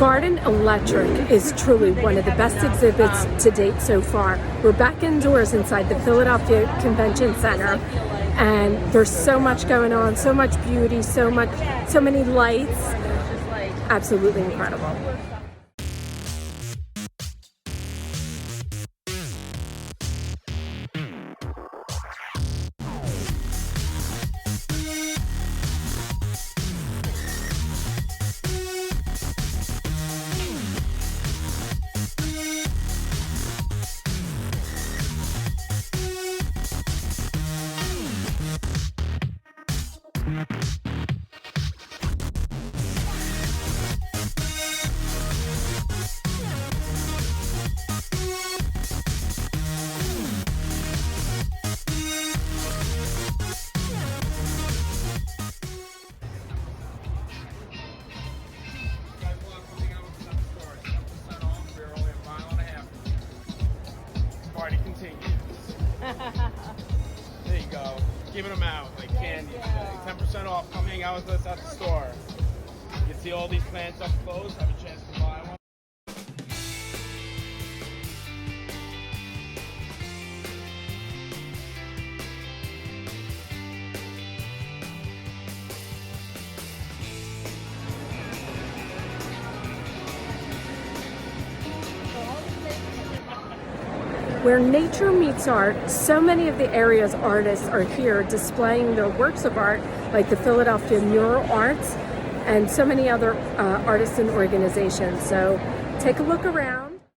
Garden Electric is truly one of the best exhibits to date so far. We're back indoors inside the Philadelphia Convention Center, and there's so much going on, so much beauty, so many lights. Absolutely incredible. Party continues. There you go. Giving them out like candy. 10% off. Come hang out with us at the store. You can see all these plants up close. Have a chance to buy one. Where nature meets art, so many of the area's artists are here displaying their works of art, like the Philadelphia Mural Arts and so many other artists and organizations. So take a look around.